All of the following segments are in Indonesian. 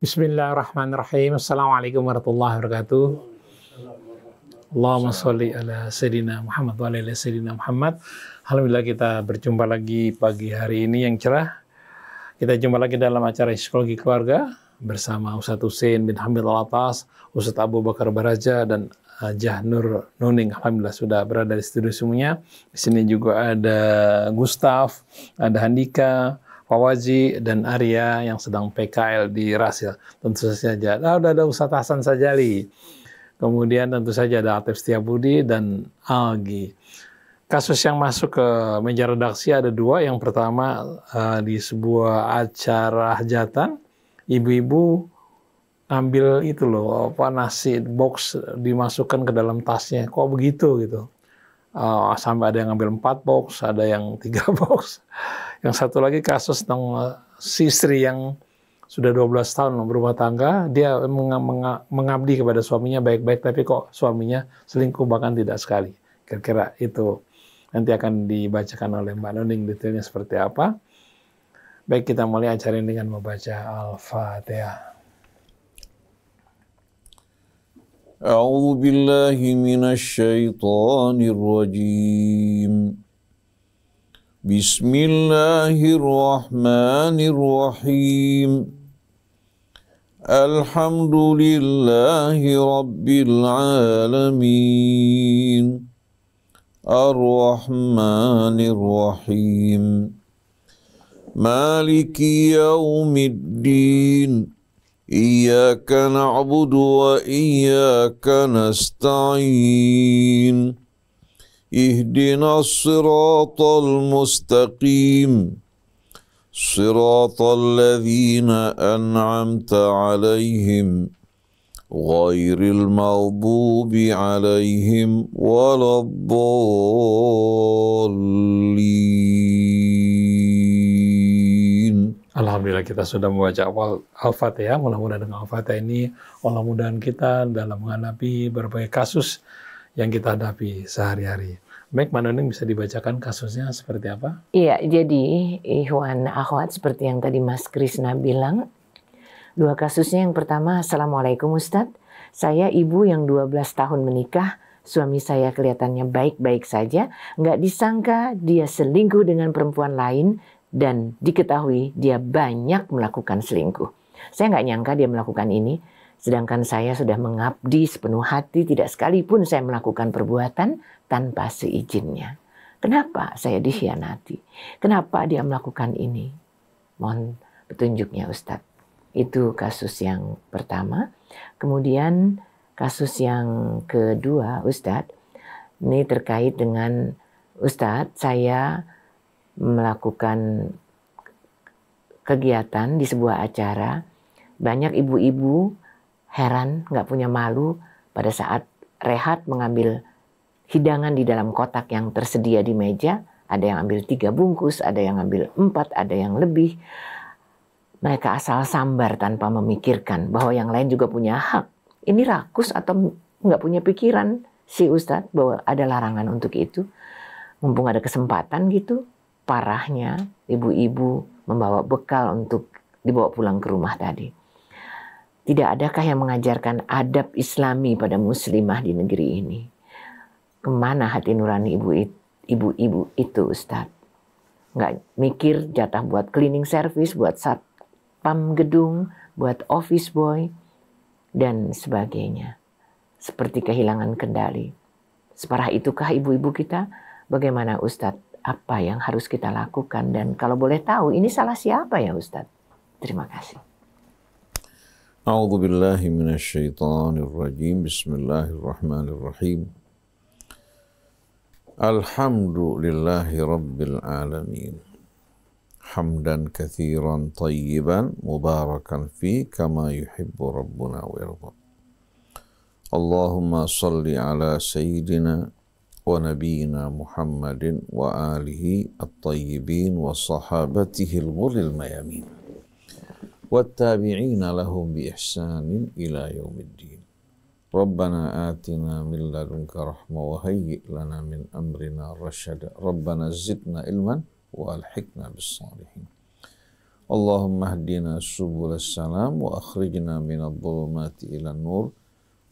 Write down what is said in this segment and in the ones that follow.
Bismillahirrahmanirrahim. Assalamualaikum warahmatullahi wabarakatuh. Allahumma sholli ala Sayyidina Muhammad wa ala Sayyidina Muhammad. Alhamdulillah kita berjumpa lagi pagi hari ini yang cerah. Kita jumpa lagi dalam acara Psikologi Keluarga bersama Ustadz Husein bin Hamid Al-Atas, Ustadz Abu Bakar Baraja, dan Jah Nur Nuning. Alhamdulillah sudah berada di studio semuanya. Di sini juga ada Gustaf, ada Handika, Fawazi, dan Arya yang sedang PKL di Rasil. Tentu saja udah ada Ustadz Hasan Sajali. Kemudian tentu saja ada Atif Setiabudi dan Algi. Kasus yang masuk ke meja redaksi ada dua. Yang pertama di sebuah acara hajatan, ibu-ibu ambil itu loh, nasi box dimasukkan ke dalam tasnya. Kok begitu gitu? Sampai ada yang ngambil 4 box, ada yang 3 box. Yang satu lagi kasus tentang si istri yang sudah 12 tahun berumah tangga, dia mengabdi kepada suaminya baik-baik, tapi kok suaminya selingkuh bahkan tidak sekali. Kira-kira itu nanti akan dibacakan oleh Mbak Nuning detailnya seperti apa. Baik, kita mulai acara ini dengan membaca Al-Fatihah. A'udzu billahi minasy syaithanir rajim. Bismillahirrahmanirrahim. Alhamdulillahi rabbil alamin. Ar-Rahmanir Rahim. Maliki yaumiddin. Iyyaka na'budu wa iyyaka nasta'in. Ihdinas siratal mustaqim. Siratal ladzina an'amta 'alaihim ghairil maghdubi 'alaihim waladdallin. Alhamdulillah kita sudah membaca Al-Fatihah. Mudah-mudahan dengan Al-Fatihah ini Allah mudahkan kita dalam menghadapi berbagai kasus yang kita hadapi sehari-hari. Baik, Mbak Nuning, bisa dibacakan kasusnya seperti apa? Iya, jadi Ikhwan Akhwat seperti yang tadi Mas Krisna bilang, dua kasusnya. Yang pertama, Assalamualaikum Ustadz, saya ibu yang 12 tahun menikah, suami saya kelihatannya baik-baik saja, nggak disangka dia selingkuh dengan perempuan lain dan diketahui dia banyak melakukan selingkuh. Saya nggak nyangka dia melakukan ini, sedangkan saya sudah mengabdi sepenuh hati, tidak sekalipun saya melakukan perbuatan tanpa seizinnya. Kenapa saya dikhianati? Kenapa dia melakukan ini? Mohon petunjuknya Ustadz. Itu kasus yang pertama. Kemudian kasus yang kedua Ustadz, ini terkait dengan Ustadz, saya melakukan kegiatan di sebuah acara. Banyak ibu-ibu heran, nggak punya malu pada saat rehat mengambil hidangan di dalam kotak yang tersedia di meja. Ada yang ambil 3 bungkus, ada yang ambil 4, ada yang lebih. Mereka asal sambar tanpa memikirkan bahwa yang lain juga punya hak. Ini rakus atau nggak punya pikiran si Ustadz bahwa ada larangan untuk itu. Mumpung ada kesempatan gitu, parahnya ibu-ibu membawa bekal untuk dibawa pulang ke rumah tadi. Tidak adakah yang mengajarkan adab Islami pada muslimah di negeri ini? Kemana hati nurani ibu-ibu itu Ustadz? Nggak mikir jatah buat cleaning service, buat satpam gedung, buat office boy, dan sebagainya. Seperti kehilangan kendali. Separah itukah ibu-ibu kita? Bagaimana Ustadz? Apa yang harus kita lakukan? Dan kalau boleh tahu, ini salah siapa ya Ustadz? Terima kasih. A'udzu billahi minasy syaithanir rajim. Bismillahirrahmanirrahim. Alhamdulillahi rabbil alamin. Hamdan katsiran tayyiban mubarakan fi kama yuhibbu rabbuna wa yarda. Allahumma salli ala sayyidina wa nabiyyina Muhammadin wa alihi at-tayyibin wa sahabatihi al-ghurril mayamin. والتابعين لهم بإحسان إلى يوم الدين. ربنا آتنا من لدنك رحمة وهيئ لنا من أمرنا رشدا. ربنا زدنا علما وألحقنا بالصالحين. Allahumma hdina subulas salam wa akhrijna minadh dhulumati ilan nur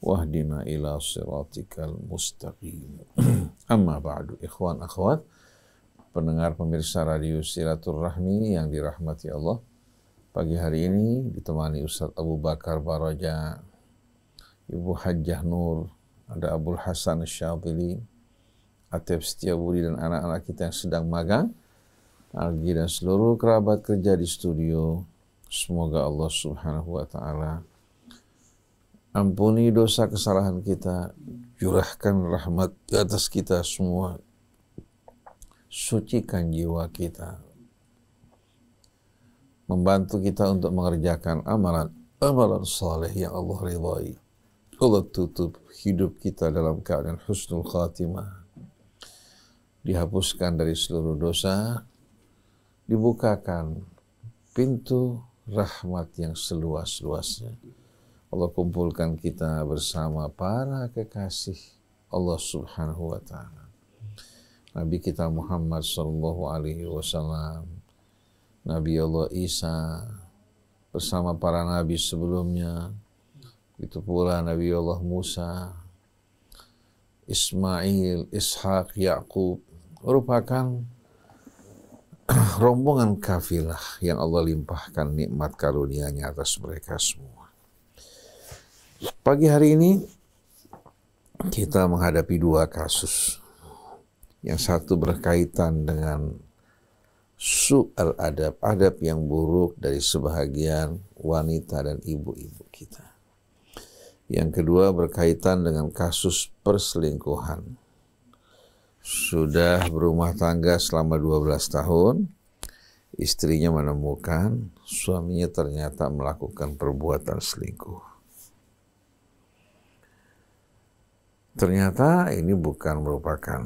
wahdina ila siratikal mustaqim. Amma ba'du, ikhwan akhwat, pendengar pemirsa radio Silaturahmi yang dirahmati Allah. Pagi hari ini ditemani Ustadz Abu Bakar Baraja, Ibu Hajjah Nur, ada Abul Hasan Syadili, Atep Setiabudi dan anak-anak kita yang sedang magang, Algi dan seluruh kerabat kerja di studio. Semoga Allah Subhanahu wa Ta'ala ampuni dosa kesalahan kita, curahkan rahmat di atas kita semua, sucikan jiwa kita, membantu kita untuk mengerjakan amalan saleh yang Allah ridhai. Allah tutup hidup kita dalam keadaan husnul khatimah, dihapuskan dari seluruh dosa, dibukakan pintu rahmat yang seluas-luasnya. Allah kumpulkan kita bersama para kekasih Allah Subhanahu wa Ta'ala. Nabi kita Muhammad sallallahu alaihi wasallam, Nabi Allah Isa bersama para nabi sebelumnya, itu pula Nabi Allah Musa, Ismail, Ishak, Yakub, merupakan rombongan kafilah yang Allah limpahkan nikmat karunia-Nya atas mereka semua. Pagi hari ini kita menghadapi dua kasus. Yang satu berkaitan dengan su'al adab, adab yang buruk dari sebahagian wanita dan ibu-ibu kita. Yang kedua berkaitan dengan kasus perselingkuhan. Sudah berumah tangga selama 12 tahun, istrinya menemukan suaminya ternyata melakukan perbuatan selingkuh. Ternyata ini bukan merupakan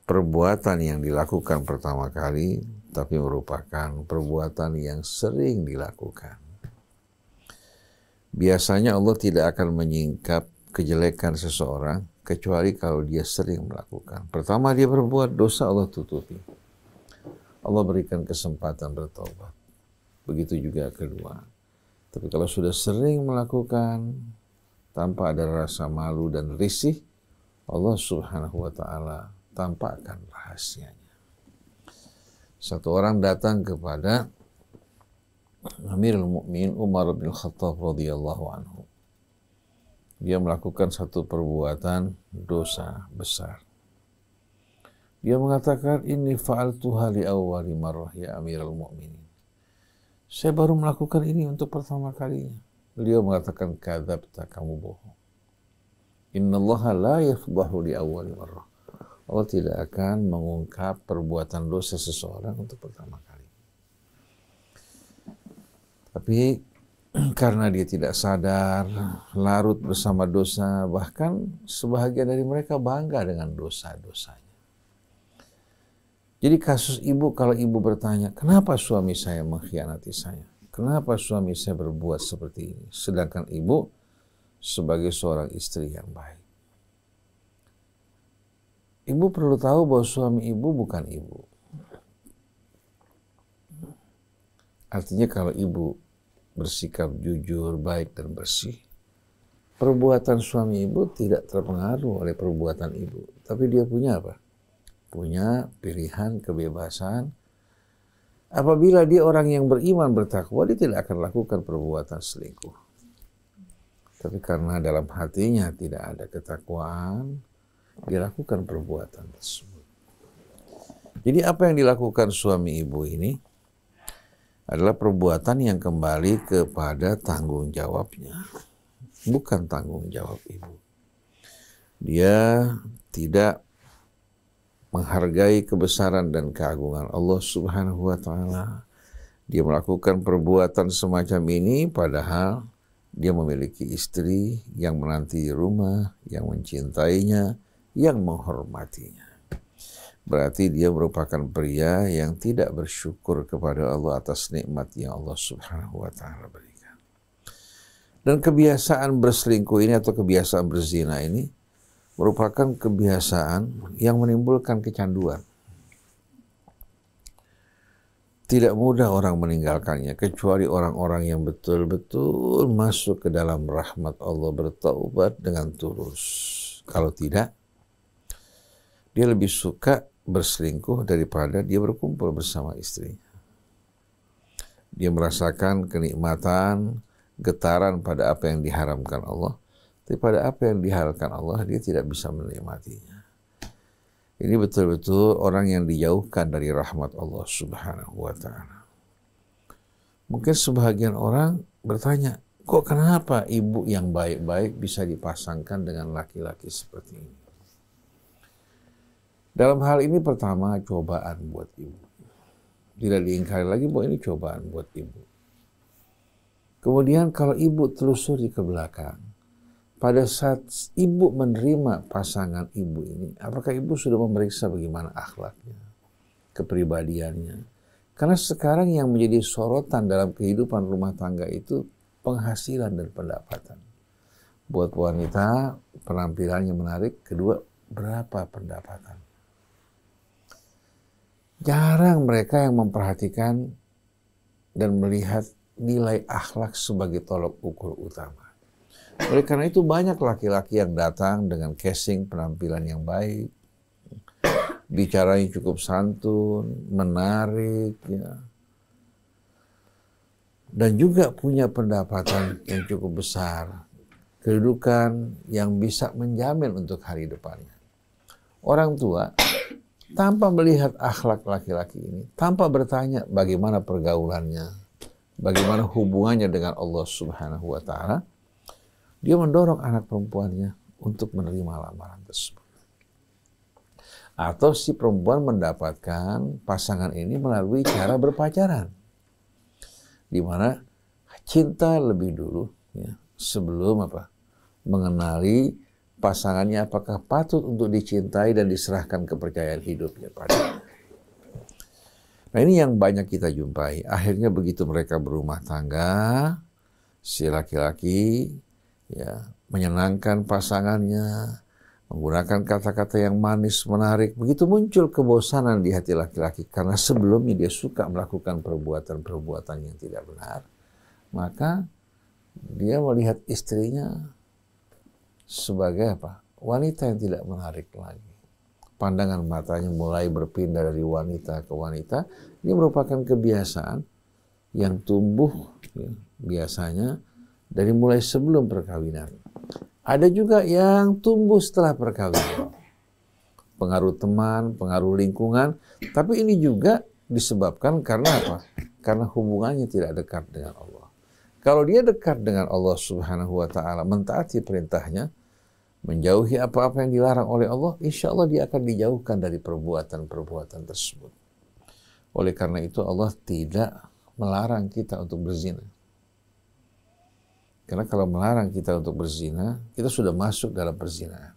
perbuatan yang dilakukan pertama kali, tapi merupakan perbuatan yang sering dilakukan. Biasanya Allah tidak akan menyingkap kejelekan seseorang kecuali kalau dia sering melakukan. Pertama dia berbuat dosa, Allah tutupi. Allah berikan kesempatan bertobat. Begitu juga kedua. Tapi kalau sudah sering melakukan tanpa ada rasa malu dan risih, Allah Subhanahu wa Ta'ala tampakkan rahasianya. Satu orang datang kepada Amirul Mukminin Umar bin Khattab radhiyallahu anhu. Dia melakukan satu perbuatan dosa besar. Dia mengatakan, "Inni fa'altuha li awwali marrah ya Amirul Mukminin." Saya baru melakukan ini untuk pertama kalinya. Beliau mengatakan, "Kadzabta, kamu bohong. Innallaha la yafdahu li awwali marrah." Allah tidak akan mengungkap perbuatan dosa seseorang untuk pertama kali. Tapi karena dia tidak sadar, larut bersama dosa, bahkan sebahagian dari mereka bangga dengan dosa-dosanya. Jadi kasus ibu, kalau ibu bertanya, kenapa suami saya mengkhianati saya? Kenapa suami saya berbuat seperti ini? Sedangkan ibu sebagai seorang istri yang baik. Ibu perlu tahu bahwa suami ibu bukan ibu. Artinya kalau ibu bersikap jujur, baik dan bersih, perbuatan suami ibu tidak terpengaruh oleh perbuatan ibu. Tapi dia punya apa? Punya pilihan, kebebasan. Apabila dia orang yang beriman, bertakwa, dia tidak akan lakukan perbuatan selingkuh. Tapi karena dalam hatinya tidak ada ketakwaan, dia lakukan perbuatan tersebut. Jadi apa yang dilakukan suami ibu ini adalah perbuatan yang kembali kepada tanggung jawabnya, bukan tanggung jawab ibu. Dia tidak menghargai kebesaran dan keagungan Allah Subhanahu wa Ta'ala. Dia melakukan perbuatan semacam ini padahal dia memiliki istri yang menanti di rumah, yang mencintainya, yang menghormatinya. Berarti dia merupakan pria yang tidak bersyukur kepada Allah atas nikmat yang Allah Subhanahu wa Ta'ala berikan. Dan kebiasaan berselingkuh ini atau kebiasaan berzina ini merupakan kebiasaan yang menimbulkan kecanduan. Tidak mudah orang meninggalkannya kecuali orang-orang yang betul-betul masuk ke dalam rahmat Allah, bertaubat dengan tulus. Kalau tidak, dia lebih suka berselingkuh daripada dia berkumpul bersama istrinya. Dia merasakan kenikmatan, getaran pada apa yang diharamkan Allah, tapi pada apa yang dihalalkan Allah dia tidak bisa menikmatinya. Ini betul-betul orang yang dijauhkan dari rahmat Allah Subhanahu wa ta'ala. Mungkin sebagian orang bertanya, kok kenapa ibu yang baik-baik bisa dipasangkan dengan laki-laki seperti ini? Dalam hal ini pertama cobaan buat ibu. Tidak diingkari lagi bahwa ini cobaan buat ibu. Kemudian kalau ibu telusuri ke belakang, pada saat ibu menerima pasangan ibu ini, apakah ibu sudah memeriksa bagaimana akhlaknya, kepribadiannya? Karena sekarang yang menjadi sorotan dalam kehidupan rumah tangga itu penghasilan dan pendapatan. Buat wanita, penampilannya menarik. Kedua, berapa pendapatan? Jarang mereka yang memperhatikan dan melihat nilai akhlak sebagai tolok ukur utama. Oleh karena itu banyak laki-laki yang datang dengan casing penampilan yang baik, bicaranya cukup santun, menarik, ya, dan juga punya pendapatan yang cukup besar, kedudukan yang bisa menjamin untuk hari depannya. Orang tua tanpa melihat akhlak laki-laki ini, tanpa bertanya bagaimana pergaulannya, bagaimana hubungannya dengan Allah Subhanahu wa ta'ala, dia mendorong anak perempuannya untuk menerima lamaran tersebut. Atau si perempuan mendapatkan pasangan ini melalui cara berpacaran, di mana cinta lebih dulu, ya, sebelum mengenali pasangannya apakah patut untuk dicintai dan diserahkan kepercayaan hidupnya padanya. Nah, ini yang banyak kita jumpai. Akhirnya begitu mereka berumah tangga, si laki-laki ya menyenangkan pasangannya, menggunakan kata-kata yang manis, menarik. Begitu muncul kebosanan di hati laki-laki karena sebelumnya dia suka melakukan perbuatan-perbuatan yang tidak benar, maka dia melihat istrinya sebagai wanita yang tidak menarik lagi. Pandangan matanya mulai berpindah dari wanita ke wanita. Ini merupakan kebiasaan yang tumbuh ya, biasanya dari mulai sebelum perkawinan. Ada juga yang tumbuh setelah perkawinan. Pengaruh teman, pengaruh lingkungan. Tapi ini juga disebabkan karena apa? Karena hubungannya tidak dekat dengan Allah. Kalau dia dekat dengan Allah Subhanahu wa ta'ala, mentaati perintahnya, menjauhi apa-apa yang dilarang oleh Allah, insya Allah dia akan dijauhkan dari perbuatan-perbuatan tersebut. Oleh karena itu Allah tidak melarang kita untuk berzina. Karena kalau melarang kita untuk berzina, kita sudah masuk dalam perzinahan.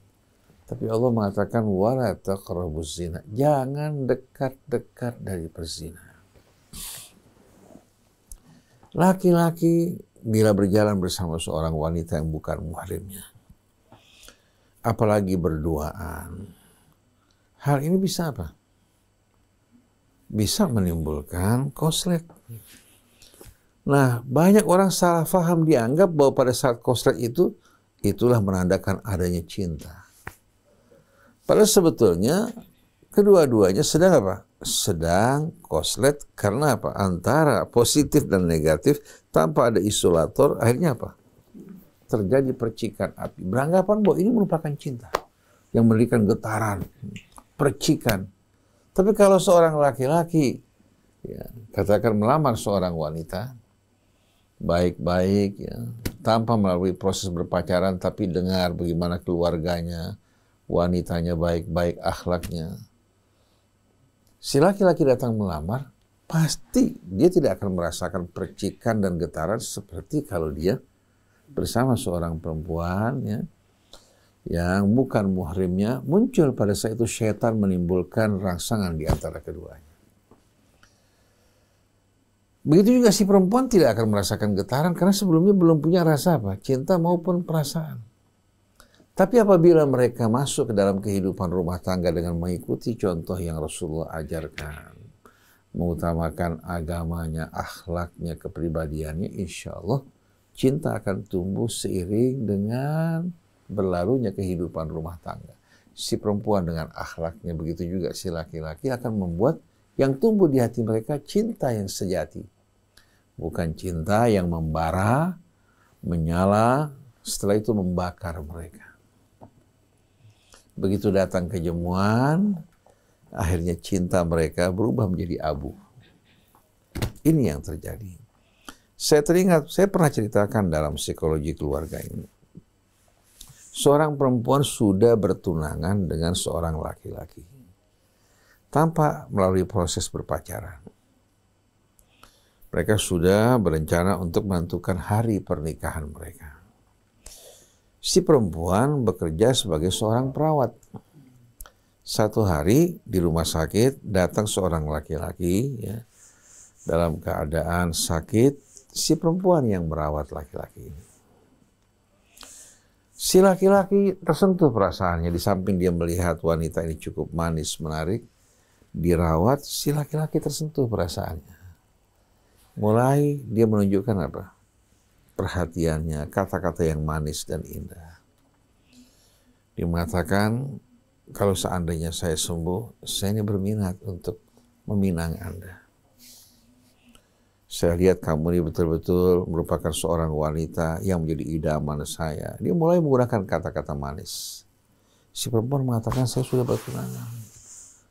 Tapi Allah mengatakan, wala taqrabuz zina. Jangan dekat-dekat dari perzinahan. Laki-laki bila berjalan bersama seorang wanita yang bukan muhrimnya, apalagi berduaan, hal ini bisa apa? Bisa menimbulkan koslet. Nah, banyak orang salah faham, dianggap bahwa pada saat koslet itu, itulah menandakan adanya cinta. Padahal sebetulnya kedua-duanya sedang apa? Sedang koslet karena apa? Antara positif dan negatif tanpa ada isolator, akhirnya apa? Terjadi percikan api. Beranggapan bahwa ini merupakan cinta yang memberikan getaran, percikan. Tapi kalau seorang laki-laki, ya, katakan melamar seorang wanita, baik-baik, ya, tanpa melalui proses berpacaran, tapi dengar bagaimana keluarganya, wanitanya baik-baik akhlaknya. Si laki-laki datang melamar, pasti dia tidak akan merasakan percikan dan getaran seperti kalau dia bersama seorang perempuan, ya, yang bukan muhrimnya. Muncul pada saat itu syaitan menimbulkan rangsangan di antara keduanya. Begitu juga si perempuan tidak akan merasakan getaran karena sebelumnya belum punya rasa cinta maupun perasaan. Tapi apabila mereka masuk ke dalam kehidupan rumah tangga dengan mengikuti contoh yang Rasulullah ajarkan, mengutamakan agamanya, akhlaknya, kepribadiannya, insya Allah cinta akan tumbuh seiring dengan berlalunya kehidupan rumah tangga. Si perempuan dengan akhlaknya, begitu juga si laki-laki akan membuat yang tumbuh di hati mereka cinta yang sejati. Bukan cinta yang membara, menyala, setelah itu membakar mereka. Begitu datang kejemuan, akhirnya cinta mereka berubah menjadi abu. Ini yang terjadi. Saya pernah ceritakan dalam psikologi keluarga ini. Seorang perempuan sudah bertunangan dengan seorang laki-laki tanpa melalui proses berpacaran. Mereka sudah berencana untuk menentukan hari pernikahan mereka. Si perempuan bekerja sebagai seorang perawat. Satu hari di rumah sakit datang seorang laki-laki, ya, dalam keadaan sakit. Si perempuan yang merawat laki-laki ini. Si laki-laki tersentuh perasaannya, di samping dia melihat wanita ini cukup manis, menarik, dirawat, si laki-laki tersentuh perasaannya. Mulai dia menunjukkan apa? Perhatiannya, kata-kata yang manis dan indah. Dia mengatakan, kalau seandainya saya sembuh, saya ini berminat untuk meminang Anda. Saya lihat kamu ini betul-betul merupakan seorang wanita yang menjadi idaman saya. Dia mulai menggunakan kata-kata manis. Si perempuan mengatakan, saya sudah bertunangan.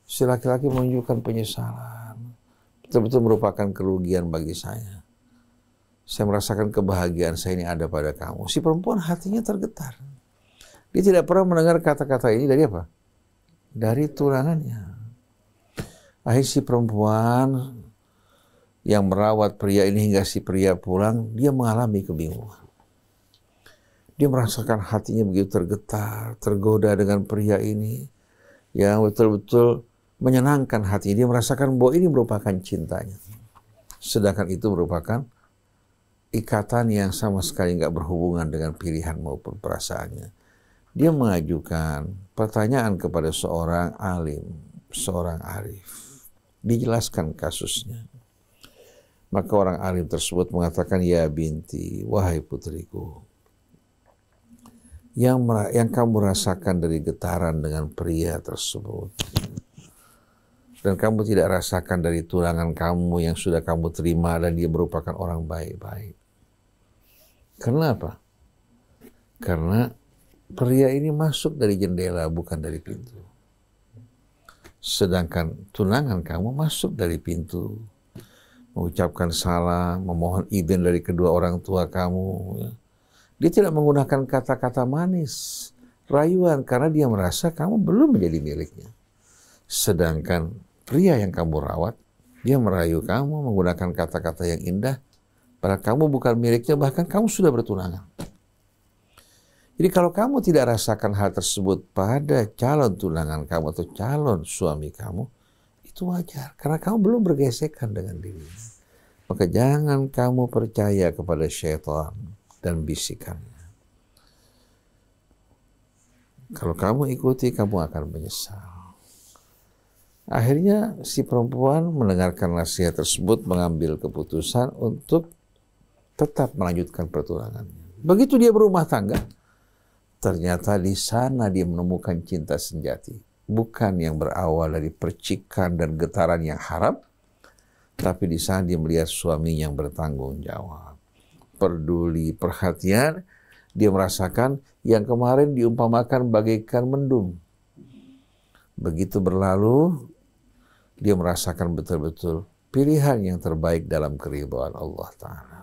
Si laki-laki menunjukkan penyesalan. Betul-betul merupakan kerugian bagi saya. Saya merasakan kebahagiaan saya ini ada pada kamu. Si perempuan hatinya tergetar. Dia tidak pernah mendengar kata-kata ini dari apa? Dari tunangannya. Akhirnya si perempuan yang merawat pria ini hingga si pria pulang, dia mengalami kebingungan. Dia merasakan hatinya begitu tergetar, tergoda dengan pria ini yang betul-betul menyenangkan hati. Dia merasakan bahwa ini merupakan cintanya. Sedangkan itu merupakan ikatan yang sama sekali nggak berhubungan dengan pilihan maupun perasaannya. Dia mengajukan pertanyaan kepada seorang alim, seorang arif. Dijelaskan kasusnya. Maka orang alim tersebut mengatakan, ya binti, wahai putriku, yang kamu rasakan dari getaran dengan pria tersebut, dan kamu tidak rasakan dari tunangan kamu yang sudah kamu terima dan dia merupakan orang baik-baik. Kenapa? Karena pria ini masuk dari jendela, bukan dari pintu. Sedangkan tunangan kamu masuk dari pintu, mengucapkan salam, memohon izin dari kedua orang tua kamu. Dia tidak menggunakan kata-kata manis, rayuan, karena dia merasa kamu belum menjadi miliknya. Sedangkan pria yang kamu rawat, dia merayu kamu menggunakan kata-kata yang indah, padahal kamu bukan miliknya, bahkan kamu sudah bertunangan. Jadi kalau kamu tidak rasakan hal tersebut pada calon tunangan kamu atau calon suami kamu, itu wajar, karena kamu belum bergesekan dengan dirinya. Maka jangan kamu percaya kepada syaitan dan bisikannya. Kalau kamu ikuti, kamu akan menyesal. Akhirnya si perempuan mendengarkan nasihat tersebut, mengambil keputusan untuk tetap melanjutkan pertunangannya. Begitu dia berumah tangga, ternyata di sana dia menemukan cinta sejati. Bukan yang berawal dari percikan dan getaran yang haram, tapi di sana dia melihat suami yang bertanggung jawab, peduli, perhatian. Dia merasakan yang kemarin diumpamakan bagaikan mendung. Begitu berlalu, dia merasakan betul-betul pilihan yang terbaik dalam keridhaan Allah Ta'ala.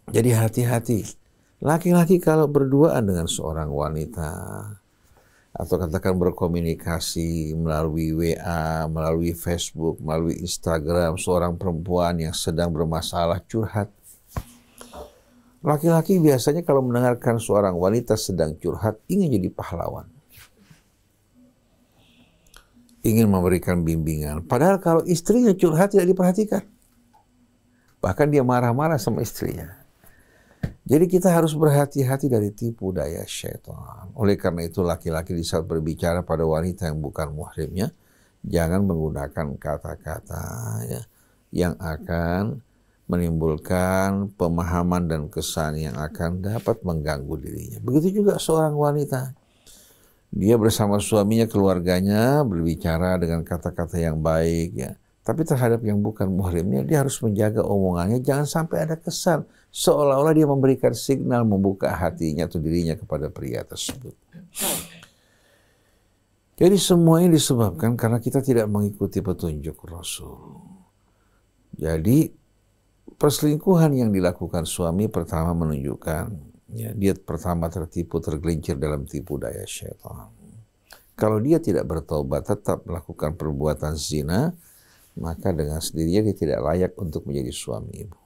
Jadi hati-hati. Laki-laki kalau berduaan dengan seorang wanita, atau katakan berkomunikasi melalui WA, melalui Facebook, melalui Instagram, seorang perempuan yang sedang bermasalah curhat. Laki-laki biasanya kalau mendengarkan seorang wanita sedang curhat, ingin jadi pahlawan. Ingin memberikan bimbingan. Padahal kalau istrinya curhat tidak diperhatikan. Bahkan dia marah-marah sama istrinya. Jadi kita harus berhati-hati dari tipu daya syaitan. Oleh karena itu laki-laki di saat berbicara pada wanita yang bukan muhrimnya, Jangan menggunakan kata-kata ya, yang akan menimbulkan pemahaman dan kesan yang akan dapat mengganggu dirinya. Begitu juga seorang wanita. Dia bersama suaminya, keluarganya berbicara dengan kata-kata yang baik ya. Tapi terhadap yang bukan muhrimnya, dia harus menjaga omongannya, jangan sampai ada kesan seolah-olah dia memberikan signal membuka hatinya atau dirinya kepada pria tersebut. Jadi semua ini disebabkan karena kita tidak mengikuti petunjuk Rasul. Jadi perselingkuhan yang dilakukan suami pertama menunjukkan ya, dia pertama tertipu, tergelincir dalam tipu daya syaitan. Kalau dia tidak bertobat, tetap melakukan perbuatan zina, maka dengan sendirinya dia tidak layak untuk menjadi suami ibu.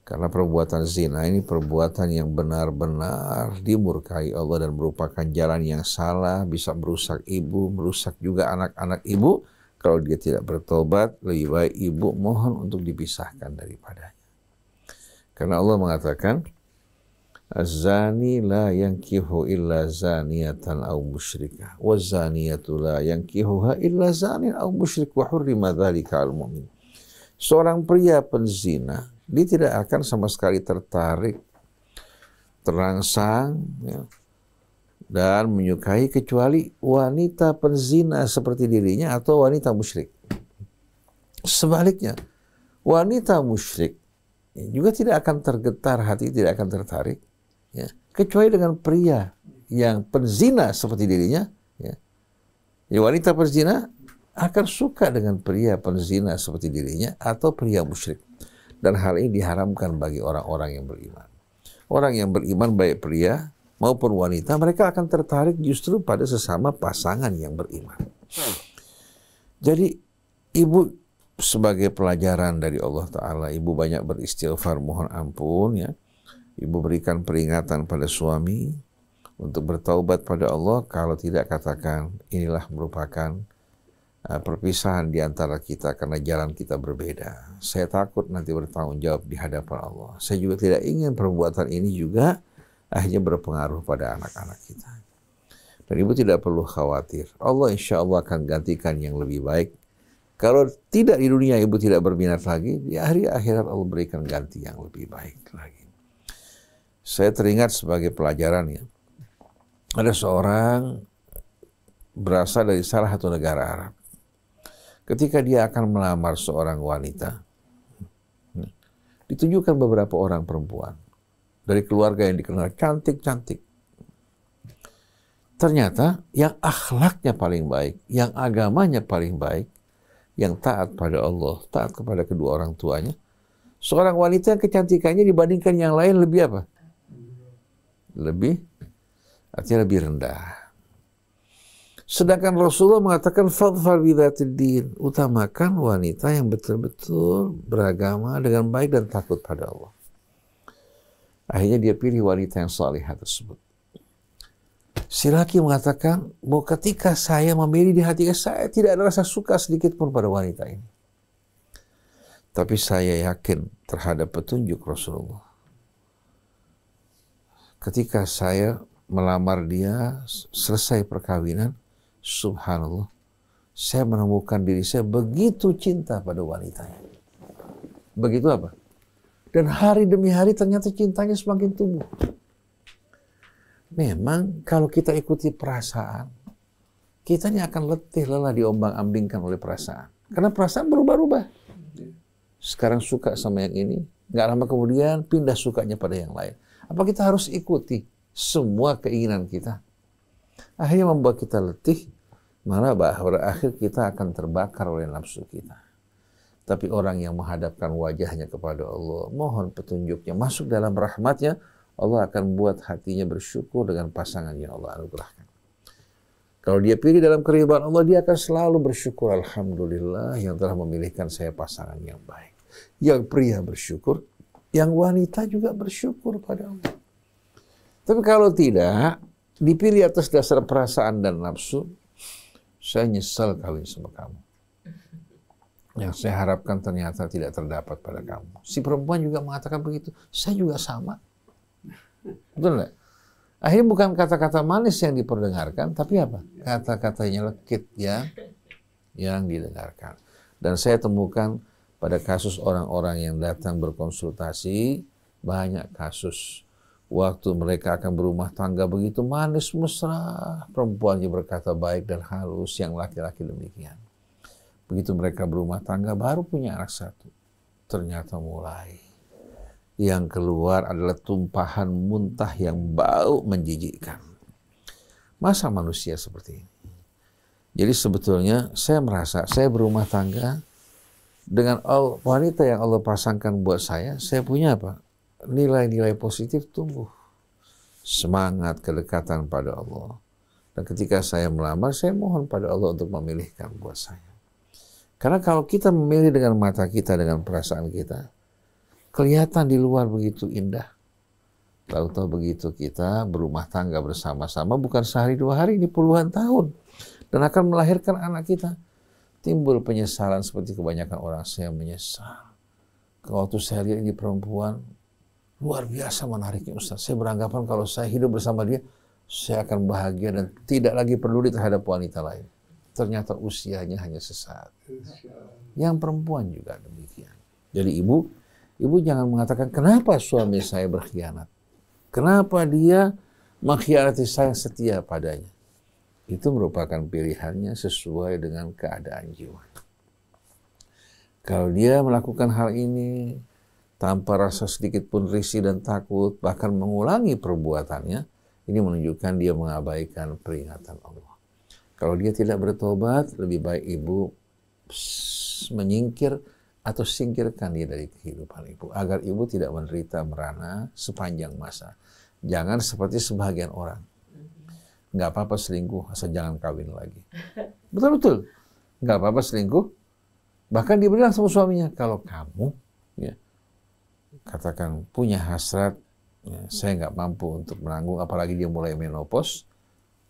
Karena perbuatan zina ini perbuatan yang benar-benar dimurkai Allah dan merupakan jalan yang salah, bisa merusak ibu, merusak juga anak-anak ibu. Kalau dia tidak bertobat, lebih baik ibu mohon untuk dipisahkan daripadanya. Karena Allah mengatakan, Az-zani la yankihu illa zaniyatan aw musyrikah, wa zaniyatu la yankihuha illa zanin aw musyrik wa hurrima dzalika al mu'min. Seorang pria penzina, dia tidak akan sama sekali tertarik, terangsang ya, dan menyukai kecuali wanita penzina seperti dirinya atau wanita musyrik. Sebaliknya, wanita musyrik juga tidak akan tergetar hati, tidak akan tertarik ya, kecuali dengan pria yang penzina seperti dirinya ya. Jadi wanita penzina akan suka dengan pria penzina seperti dirinya atau pria musyrik, dan hal ini diharamkan bagi orang-orang yang beriman. Orang yang beriman baik pria maupun wanita, mereka akan tertarik justru pada sesama pasangan yang beriman. Jadi ibu sebagai pelajaran dari Allah Ta'ala, ibu banyak beristighfar, mohon ampun ya. Ibu berikan peringatan pada suami untuk bertaubat pada Allah. Kalau tidak, katakan inilah merupakan perpisahan di antara kita karena jalan kita berbeda. Saya takut nanti bertanggung jawab di hadapan Allah. Saya juga tidak ingin perbuatan ini juga akhirnya berpengaruh pada anak-anak kita. Dan ibu tidak perlu khawatir. Allah insya Allah akan gantikan yang lebih baik. Kalau tidak di dunia ibu tidak berminat lagi, di hari akhirat Allah berikan ganti yang lebih baik lagi. Saya teringat sebagai pelajaran ya, ada seorang berasal dari salah satu negara Arab. Ketika dia akan melamar seorang wanita, ditunjukkan beberapa orang perempuan dari keluarga yang dikenal cantik-cantik. Ternyata yang akhlaknya paling baik, yang agamanya paling baik, yang taat pada Allah, taat kepada kedua orang tuanya, seorang wanita yang kecantikannya dibandingkan yang lain lebih apa? Artinya lebih rendah. Sedangkan Rasulullah mengatakan fadfar bidzatid din, utamakan wanita yang betul-betul beragama dengan baik dan takut pada Allah. Akhirnya dia pilih wanita yang salihah tersebut. Si laki mengatakan bahwa ketika saya memilih di hati saya tidak ada rasa suka sedikit pun pada wanita ini. Tapi saya yakin terhadap petunjuk Rasulullah. Ketika saya melamar dia, selesai perkawinan, subhanallah, saya menemukan diri saya begitu cinta pada wanitanya. Begitu apa? Dan hari demi hari ternyata cintanya semakin tumbuh. Memang kalau kita ikuti perasaan, kita ini akan letih lelah diombang-ambingkan oleh perasaan. Karena perasaan berubah-ubah. Sekarang suka sama yang ini, nggak lama kemudian pindah sukanya pada yang lain. Apa kita harus ikuti semua keinginan kita? Akhirnya membuat kita letih, malah berakhir kita akan terbakar oleh nafsu kita. Tapi orang yang menghadapkan wajahnya kepada Allah, mohon petunjuknya, masuk dalam rahmatnya, Allah akan buat hatinya bersyukur dengan pasangan yang Allah anugerahkan. Kalau dia pilih dalam keridhaan Allah, dia akan selalu bersyukur. Alhamdulillah yang telah memilihkan saya pasangan yang baik. Yang pria bersyukur, yang wanita juga bersyukur pada Allah. Tapi kalau tidak, dipilih atas dasar perasaan dan nafsu, saya nyesal kawin sama kamu. Yang saya harapkan ternyata tidak terdapat pada kamu. Si perempuan juga mengatakan begitu. Saya juga sama. Betul nggak? Akhirnya bukan kata-kata manis yang diperdengarkan, tapi apa? Kata-katanya lekit yang yang didengarkan. Dan saya temukan pada kasus orang-orang yang datang berkonsultasi, banyak kasus waktu mereka akan berumah tangga begitu manis mesra, perempuannya berkata baik dan halus, yang laki-laki demikian. Begitu mereka berumah tangga baru punya anak satu, ternyata mulai yang keluar adalah tumpahan muntah yang bau menjijikkan. Masa manusia seperti ini? Jadi sebetulnya saya merasa saya berumah tangga dengan wanita yang Allah pasangkan buat saya punya apa? Nilai-nilai positif tumbuh. Semangat, kedekatan pada Allah. Dan ketika saya melamar, saya mohon pada Allah untuk memilihkan buat saya. Karena kalau kita memilih dengan mata kita, dengan perasaan kita, kelihatan di luar begitu indah. Tahu-tahu begitu kita berumah tangga bersama-sama, bukan sehari dua hari, ini puluhan tahun. Dan akan melahirkan anak kita. Timbul penyesalan seperti kebanyakan orang. Saya menyesal. Waktu saya lihat ini perempuan, luar biasa menariknya Ustaz. Saya beranggapan kalau saya hidup bersama dia, saya akan bahagia dan tidak lagi peduli terhadap wanita lain. Ternyata usianya hanya sesaat. Yang perempuan juga demikian. Jadi ibu jangan mengatakan, kenapa suami saya berkhianat? Kenapa dia mengkhianati saya setia padanya? Itu merupakan pilihannya sesuai dengan keadaan jiwa. Kalau dia melakukan hal ini tanpa rasa sedikit pun risih dan takut, bahkan mengulangi perbuatannya, ini menunjukkan dia mengabaikan peringatan Allah. Kalau dia tidak bertobat, lebih baik ibu menyingkir atau singkirkan dia dari kehidupan ibu, agar ibu tidak menderita merana sepanjang masa. Jangan seperti sebagian orang. Nggak apa-apa selingkuh, asal jangan kawin lagi. Betul-betul. Nggak apa-apa selingkuh. Bahkan dia bilang sama suaminya, kalau kamu ya, katakan punya hasrat, ya, saya nggak mampu untuk menanggung, apalagi dia mulai menopause,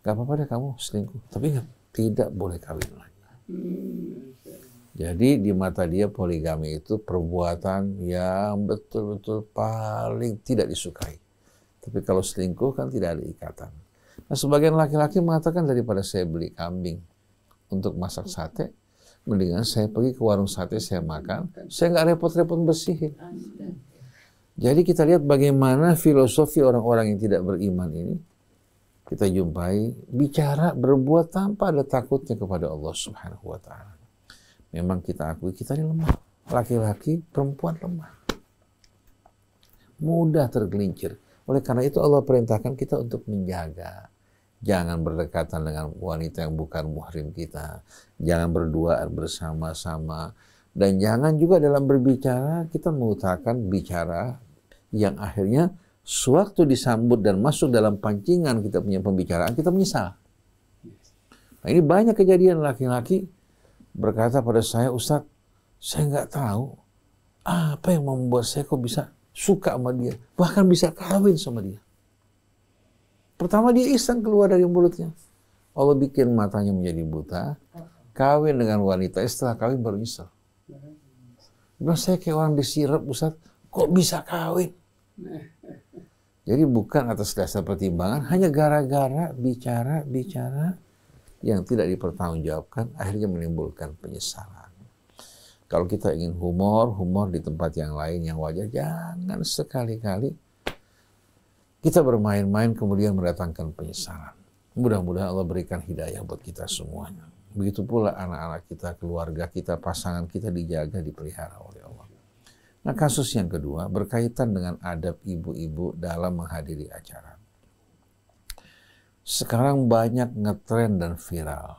nggak apa-apa deh kamu selingkuh. Tapi tidak boleh kawin lagi. Jadi di mata dia poligami itu perbuatan yang betul-betul paling tidak disukai. Tapi kalau selingkuh kan tidak ada ikatan. Nah, sebagian laki-laki mengatakan daripada saya beli kambing untuk masak sate, mendingan saya pergi ke warung sate, saya makan, saya nggak repot-repot bersihin. Jadi kita lihat bagaimana filosofi orang-orang yang tidak beriman ini, kita jumpai bicara berbuat tanpa ada takutnya kepada Allah Subhanahu wa Ta'ala. Memang kita akui kita ini lemah. Laki-laki, perempuan lemah. Mudah tergelincir. Oleh karena itu Allah perintahkan kita untuk menjaga. Jangan berdekatan dengan wanita yang bukan muhrim kita. Jangan berduaan bersama-sama. Dan jangan juga dalam berbicara kita mengutarakan bicara yang akhirnya sewaktu disambut dan masuk dalam pancingan kita punya pembicaraan, kita menyesal. Nah, ini banyak kejadian laki-laki berkata pada saya, Ustaz, saya nggak tahu apa yang membuat saya kok bisa suka sama dia, bahkan bisa kawin sama dia. Pertama dia iseng keluar dari mulutnya. Allah bikin matanya menjadi buta, kawin dengan wanita, setelah kawin baru nyesel. Bilang, saya kayak orang disirap, Ustaz, kok bisa kawin? Jadi bukan atas dasar pertimbangan, hanya gara-gara bicara yang tidak dipertanggungjawabkan, akhirnya menimbulkan penyesalan. Kalau kita ingin humor di tempat yang lain yang wajar, jangan sekali-kali kita bermain-main kemudian mendatangkan penyesalan. Mudah-mudahan Allah berikan hidayah buat kita semuanya. Begitu pula anak-anak kita, keluarga kita, pasangan kita dijaga, dipelihara oleh Allah. Nah, kasus yang kedua berkaitan dengan adab ibu-ibu dalam menghadiri acara. Sekarang banyak ngetren dan viral.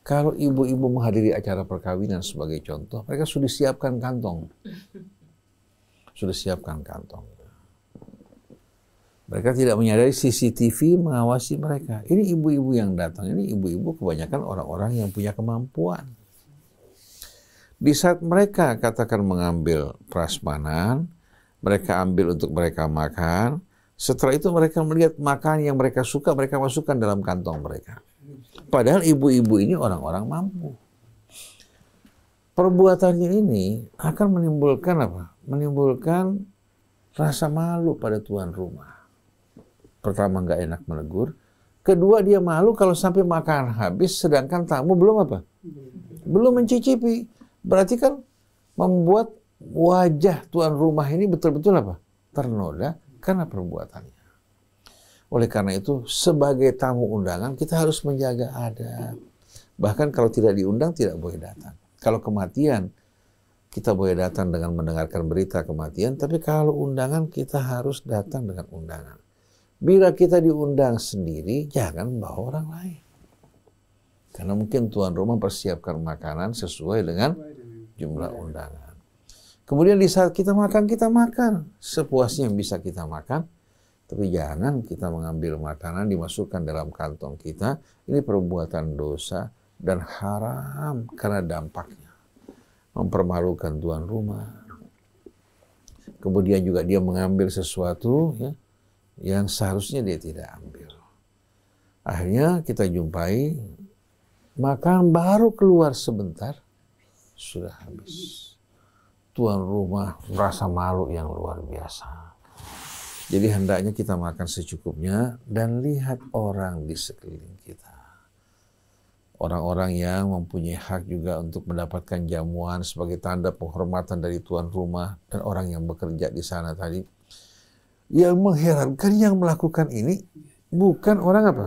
Kalau ibu-ibu menghadiri acara perkawinan sebagai contoh, mereka sudah siapkan kantong. Sudah siapkan kantong. Mereka tidak menyadari CCTV mengawasi mereka. Ini ibu-ibu yang datang. Ini ibu-ibu kebanyakan orang-orang yang punya kemampuan. Di saat mereka katakan mengambil prasmanan, mereka ambil untuk mereka makan. Setelah itu mereka melihat makanan yang mereka suka, mereka masukkan dalam kantong mereka. Padahal ibu-ibu ini orang-orang mampu. Perbuatannya ini akan menimbulkan apa? Menimbulkan rasa malu pada tuan rumah. Pertama, nggak enak menegur. Kedua, dia malu kalau sampai makan habis, sedangkan tamu belum apa? Belum mencicipi. Berarti kan membuat wajah tuan rumah ini betul-betul apa? Ternoda karena perbuatannya. Oleh karena itu, sebagai tamu undangan, kita harus menjaga adab. Bahkan kalau tidak diundang, tidak boleh datang. Kalau kematian, kita boleh datang dengan mendengarkan berita kematian, tapi kalau undangan, kita harus datang dengan undangan. Bila kita diundang sendiri, jangan bawa orang lain. Karena mungkin tuan rumah persiapkan makanan sesuai dengan jumlah undangan. Kemudian di saat kita makan sepuasnya yang bisa kita makan. Tapi jangan kita mengambil makanan dimasukkan dalam kantong kita. Ini perbuatan dosa dan haram karena dampaknya. Mempermalukan tuan rumah. Kemudian juga dia mengambil sesuatu ya, yang seharusnya dia tidak ambil. Akhirnya kita jumpai makan baru keluar sebentar sudah habis. Tuan rumah merasa malu yang luar biasa. Jadi hendaknya kita makan secukupnya dan lihat orang di sekeliling kita. Orang-orang yang mempunyai hak juga untuk mendapatkan jamuan sebagai tanda penghormatan dari tuan rumah dan orang yang bekerja di sana tadi. Yang mengherankan yang melakukan ini bukan orang apa?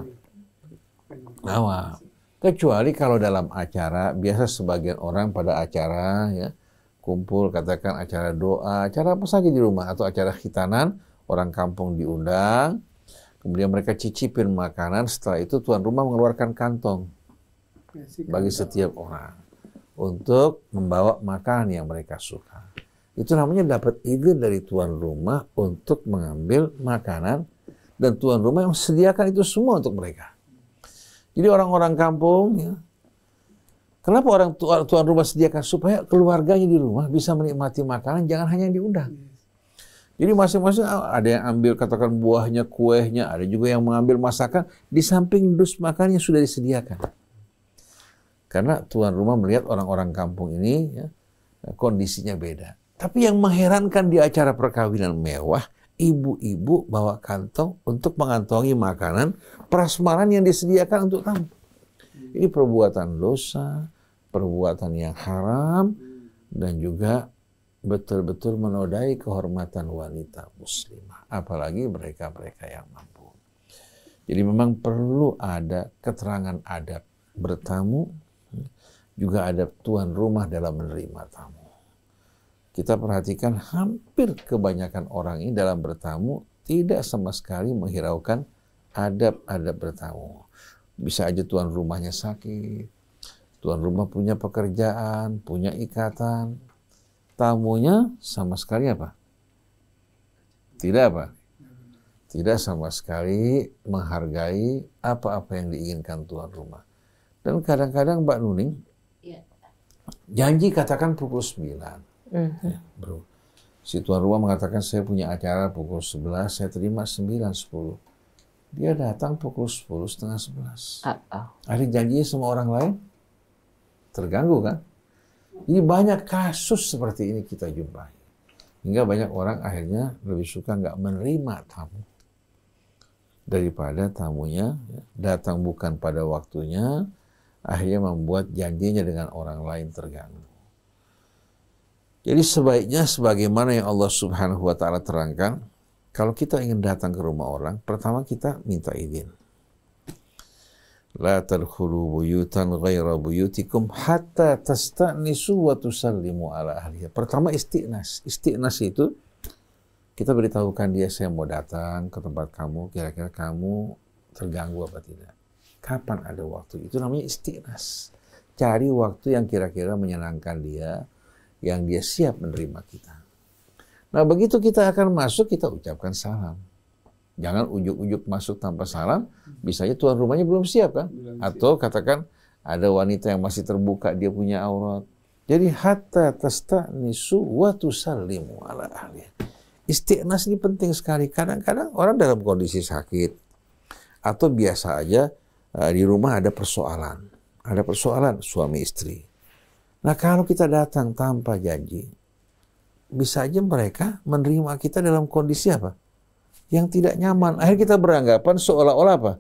Awam. Kecuali kalau dalam acara, biasa sebagian orang pada acara ya kumpul, katakan acara doa, acara apa saja di rumah atau acara khitanan, orang kampung diundang, kemudian mereka cicipin makanan, setelah itu tuan rumah mengeluarkan kantong bagi setiap orang untuk membawa makanan yang mereka suka. Itu namanya dapat izin dari tuan rumah untuk mengambil makanan dan tuan rumah yang sediakan itu semua untuk mereka. Jadi orang-orang kampung, ya, kenapa orang tuan rumah sediakan supaya keluarganya di rumah bisa menikmati makanan, jangan hanya yang diundang. Jadi masing-masing ada yang ambil katakan buahnya, kuehnya, ada juga yang mengambil masakan di samping dus makannya sudah disediakan. Karena tuan rumah melihat orang-orang kampung ini ya, kondisinya beda. Tapi yang mengherankan di acara perkawinan mewah, ibu-ibu bawa kantong untuk mengantongi makanan prasmanan yang disediakan untuk tamu. Ini perbuatan dosa, perbuatan yang haram, dan juga betul-betul menodai kehormatan wanita muslimah. Apalagi mereka-mereka yang mampu. Jadi memang perlu ada keterangan adab bertamu, juga adab tuan rumah dalam menerima tamu. Kita perhatikan hampir kebanyakan orang ini dalam bertamu tidak sama sekali menghiraukan adab-adab bertamu. Bisa aja tuan rumahnya sakit, tuan rumah punya pekerjaan, punya ikatan, tamunya sama sekali apa? Tidak apa? Tidak sama sekali menghargai apa-apa yang diinginkan tuan rumah. Dan kadang-kadang Mbak Nuning, janji katakan pukul 9. Ya, bro. Si tuan rumah mengatakan saya punya acara pukul 11, saya terima 9.10. Dia datang pukul 10, setengah 11. Ada janjinya sama orang lain? Terganggu kan? Jadi banyak kasus seperti ini kita jumpai. Hingga banyak orang akhirnya lebih suka nggak menerima tamu. Daripada tamunya datang bukan pada waktunya, akhirnya membuat janjinya dengan orang lain terganggu. Jadi sebaiknya sebagaimana yang Allah Subhanahu wa Ta'ala terangkan, kalau kita ingin datang ke rumah orang, pertama kita minta izin. La tadkhulu buyutan ghaira buyutikum hatta tasta'nisu wa tusallimu ala ahliha. Pertama isti'nas. Isti'nas itu kita beritahukan dia, saya mau datang ke tempat kamu, kira-kira kamu terganggu apa tidak. Kapan ada waktu? Itu namanya isti'nas. Cari waktu yang kira-kira menyenangkan dia, yang dia siap menerima kita. Nah begitu kita akan masuk, kita ucapkan salam. Jangan ujuk-ujuk masuk tanpa salam, bisanya tuan rumahnya belum siap kan? Atau katakan ada wanita yang masih terbuka, dia punya aurat. Jadi hatta tasta'nisu wa tusallimu ala ahliha. Istiqnas ini penting sekali. Kadang-kadang orang dalam kondisi sakit atau biasa aja di rumah ada persoalan. Ada persoalan suami istri. Nah kalau kita datang tanpa janji, bisa aja mereka menerima kita dalam kondisi apa? Yang tidak nyaman. Akhirnya kita beranggapan seolah-olah apa?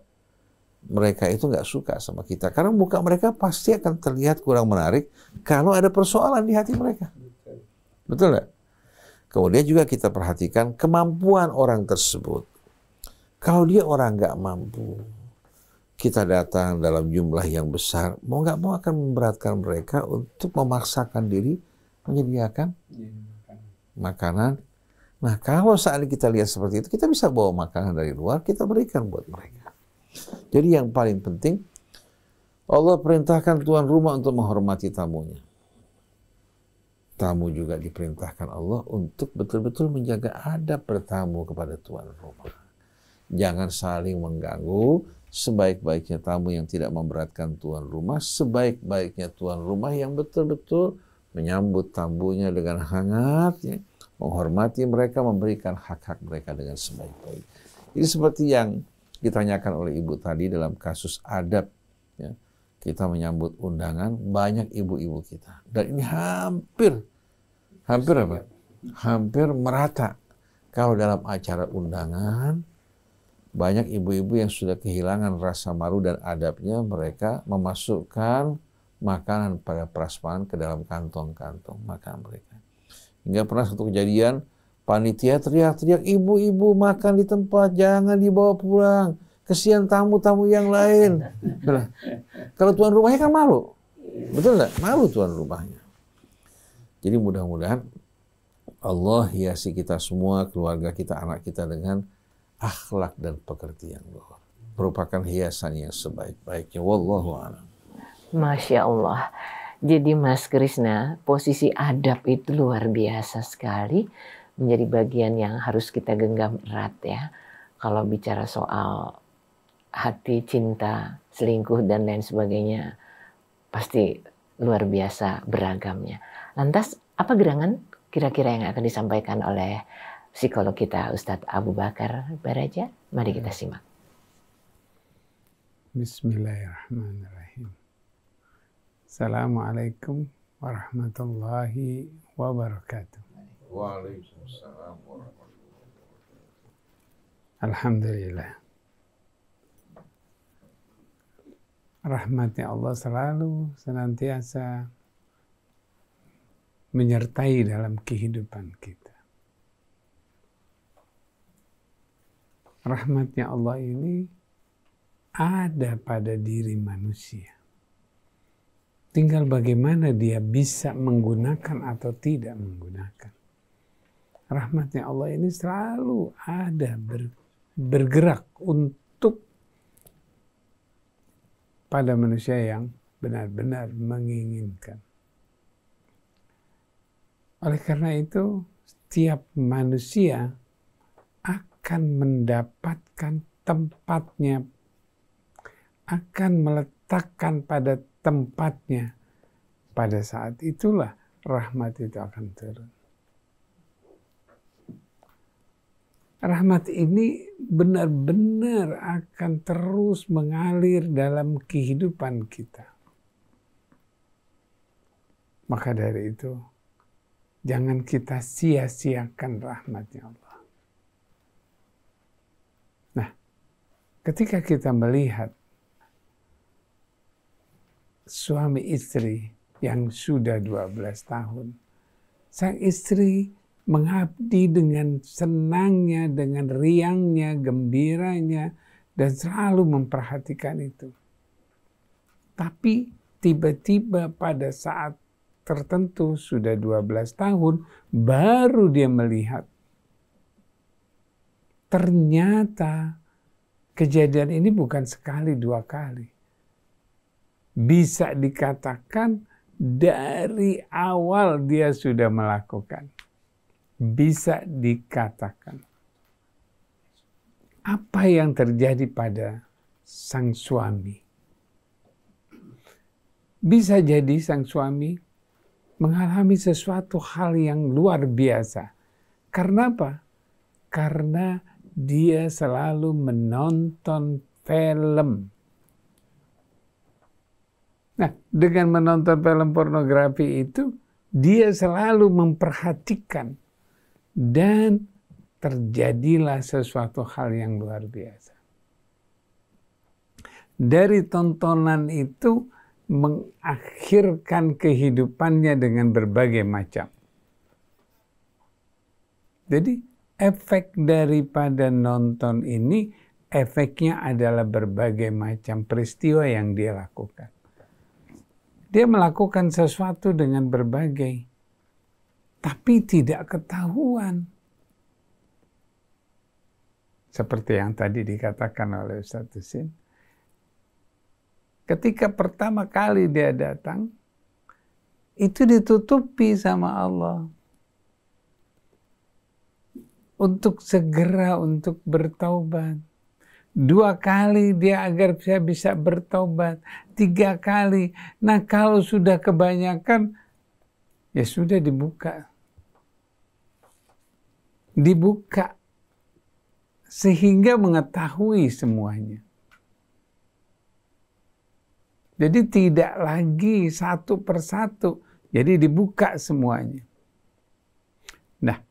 mereka itu nggak suka sama kita. Karena muka mereka pasti akan terlihat kurang menarik kalau ada persoalan di hati mereka. Betul nggak? Kemudian juga kita perhatikan kemampuan orang tersebut. Kalau dia orang nggak mampu, kita datang dalam jumlah yang besar, mau nggak mau akan memberatkan mereka untuk memaksakan diri menyediakan makanan. Nah, kalau saat ini kita lihat seperti itu, kita bisa bawa makanan dari luar, kita berikan buat mereka. Jadi yang paling penting, Allah perintahkan tuan rumah untuk menghormati tamunya. Tamu juga diperintahkan Allah untuk betul-betul menjaga adab bertamu kepada tuan rumah. Jangan saling mengganggu. Sebaik-baiknya tamu yang tidak memberatkan tuan rumah, sebaik-baiknya tuan rumah yang betul-betul menyambut tamunya dengan hangat, ya, menghormati mereka, memberikan hak-hak mereka dengan sebaik-baik. Ini seperti yang ditanyakan oleh ibu tadi dalam kasus adab. Ya. Kita menyambut undangan banyak ibu-ibu kita. Dan ini hampir apa? Hampir merata. Kalau dalam acara undangan, banyak ibu-ibu yang sudah kehilangan rasa malu dan adabnya, mereka memasukkan makanan pada prasmanan ke dalam kantong-kantong makan mereka. Hingga pernah satu kejadian, panitia teriak-teriak, ibu-ibu makan di tempat, jangan dibawa pulang. Kesian tamu-tamu yang lain. Kalau tuan rumahnya kan malu. Betul nggak? Malu tuan rumahnya. Jadi mudah-mudahan Allah hiasi kita semua, keluarga kita, anak kita dengan akhlak dan pengertian luhur. Merupakan hiasan yang sebaik-baiknya. Wallahu a'lam. Masya Allah. Jadi Mas Krisna, posisi adab itu luar biasa sekali, menjadi bagian yang harus kita genggam erat ya. Kalau bicara soal hati, cinta, selingkuh dan lain sebagainya, pasti luar biasa beragamnya. Lantas apa gerangan kira-kira yang akan disampaikan oleh psikolog kita Ustadz Abu Bakar Baraja? Mari kita simak. Bismillahirrahmanirrahim. Assalamualaikum warahmatullahi wabarakatuh. Waalaikumsalam warahmatullahi wabarakatuh. Alhamdulillah. Rahmatnya Allah selalu senantiasa menyertai dalam kehidupan kita. Rahmatnya Allah ini ada pada diri manusia. Tinggal bagaimana dia bisa menggunakan atau tidak menggunakan. Rahmatnya Allah ini selalu ada bergerak untuk pada manusia yang benar-benar menginginkan. Oleh karena itu, setiap manusia akan mendapatkan tempatnya, akan meletakkan pada tempatnya. Pada saat itulah rahmat itu akan turun. Rahmat ini benar-benar akan terus mengalir dalam kehidupan kita. Maka dari itu, jangan kita sia-siakan rahmatnya Allah. Nah, ketika kita melihat suami istri yang sudah 12 tahun, sang istri mengabdi dengan senangnya, dengan riangnya, gembiranya, dan selalu memperhatikan itu. Tapi tiba-tiba pada saat tertentu sudah 12 tahun, baru dia melihat ternyata kejadian ini bukan sekali dua kali. Bisa dikatakan dari awal dia sudah melakukan. Bisa dikatakan. Apa yang terjadi pada sang suami? Bisa jadi sang suami mengalami sesuatu hal yang luar biasa. Karena apa? Karena dia selalu menonton film. Nah, dengan menonton film pornografi itu, dia selalu memperhatikan dan terjadilah sesuatu hal yang luar biasa. dari tontonan itu mengakhirkan kehidupannya dengan berbagai macam. Jadi efek daripada nonton ini, efeknya adalah berbagai macam peristiwa yang dia lakukan. Dia melakukan sesuatu dengan berbagai, tapi tidak ketahuan. Seperti yang tadi dikatakan oleh Ustaz Husin. Ketika pertama kali dia datang, itu ditutupi sama Allah. Untuk segera untuk bertaubat. 2 kali dia agar saya bisa bertobat. 3 kali. Nah kalau sudah kebanyakan, ya sudah dibuka. Dibuka. Sehingga mengetahui semuanya. Jadi tidak lagi satu persatu. Jadi dibuka semuanya. Nah,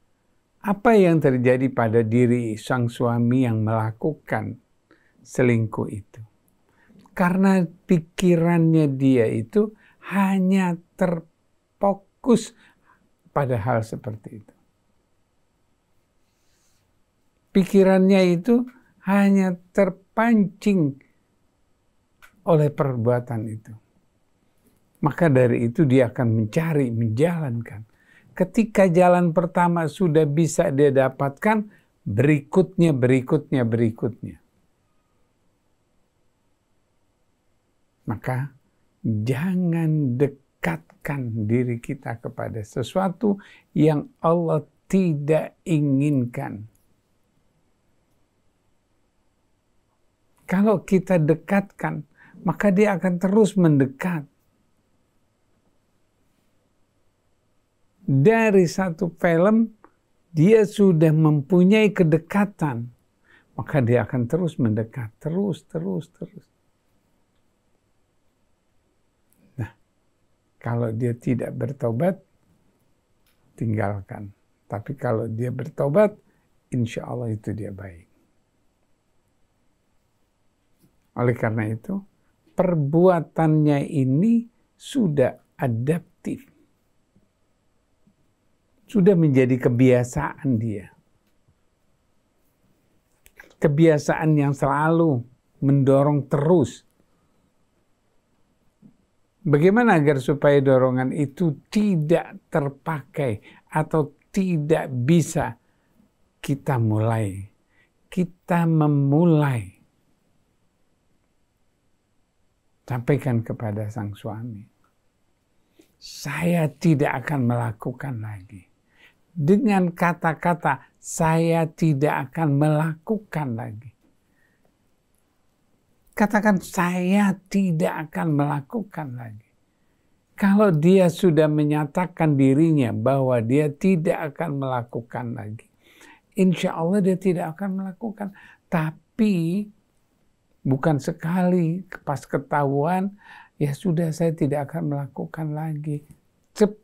apa yang terjadi pada diri sang suami yang melakukan selingkuh itu? Karena pikirannya dia itu hanya terfokus pada hal seperti itu. Pikirannya itu hanya terpancing oleh perbuatan itu. Maka dari itu dia akan mencari, menjalankan. Ketika jalan pertama sudah bisa dia dapatkan, berikutnya. Maka jangan dekatkan diri kita kepada sesuatu yang Allah tidak inginkan. Kalau kita dekatkan, maka dia akan terus mendekat. Dari satu film, dia sudah mempunyai kedekatan. Maka dia akan terus mendekat. Terus. Nah, kalau dia tidak bertobat, tinggalkan. Tapi kalau dia bertobat, insya Allah itu dia baik. Oleh karena itu, perbuatannya ini sudah adaptif. Sudah menjadi kebiasaan dia. Kebiasaan yang selalu mendorong terus. Bagaimana agar supaya dorongan itu tidak terpakai atau tidak bisa kita mulai? Kita memulai. Sampaikan kepada sang suami, saya tidak akan melakukan lagi. Dengan kata-kata, saya tidak akan melakukan lagi. Katakan, saya tidak akan melakukan lagi. Kalau dia sudah menyatakan dirinya bahwa dia tidak akan melakukan lagi, insya Allah dia tidak akan melakukan. Tapi bukan sekali pas ketahuan, ya sudah saya tidak akan melakukan lagi.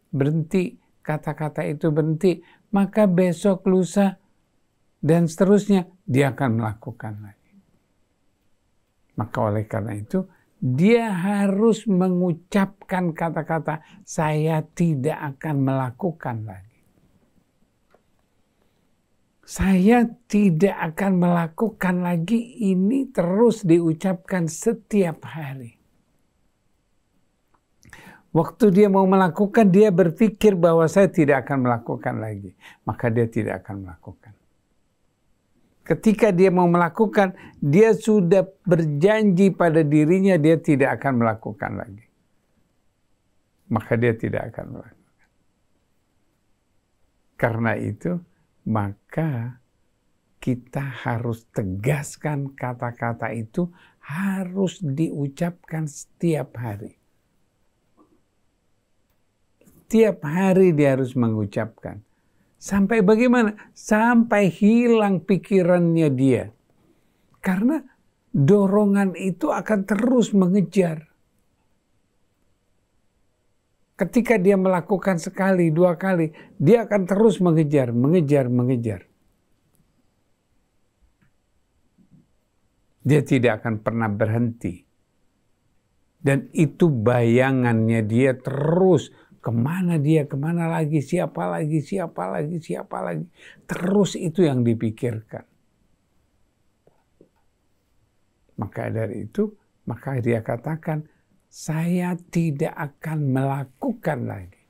Berhenti, kata-kata itu berhenti. Maka besok, lusa, dan seterusnya dia akan melakukan lagi. Maka oleh karena itu, dia harus mengucapkan kata-kata, saya tidak akan melakukan lagi. Saya tidak akan melakukan lagi, ini terus diucapkan setiap hari. Waktu dia mau melakukan, dia berpikir bahwa saya tidak akan melakukan lagi. Maka dia tidak akan melakukan. Ketika dia mau melakukan, dia sudah berjanji pada dirinya dia tidak akan melakukan lagi. Maka dia tidak akan melakukan. Karena itu, maka kita harus tegaskan kata-kata itu harus diucapkan setiap hari. Setiap hari dia harus mengucapkan. Sampai bagaimana? Sampai hilang pikirannya dia. Karena dorongan itu akan terus mengejar. Ketika dia melakukan sekali, 2 kali, dia akan terus mengejar. Dia tidak akan pernah berhenti Dan itu bayangannya dia terus. Kemana dia, kemana lagi, siapa lagi, siapa lagi, siapa lagi. Terus itu yang dipikirkan. Maka dari itu, maka dia katakan, saya tidak akan melakukan lagi.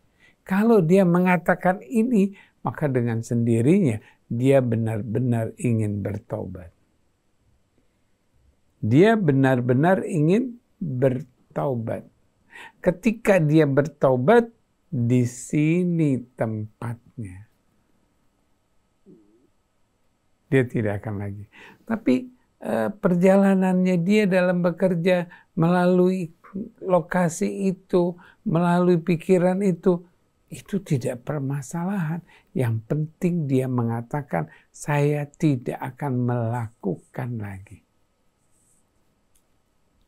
Kalau dia mengatakan ini, maka dengan sendirinya dia benar-benar ingin bertobat. Dia benar-benar ingin bertobat. Ketika dia bertobat, di sini tempatnya. Dia tidak akan lagi. Tapi perjalanannya dia dalam bekerja melalui lokasi itu, melalui pikiran itu tidak permasalahan. Yang penting dia mengatakan, saya tidak akan melakukan lagi.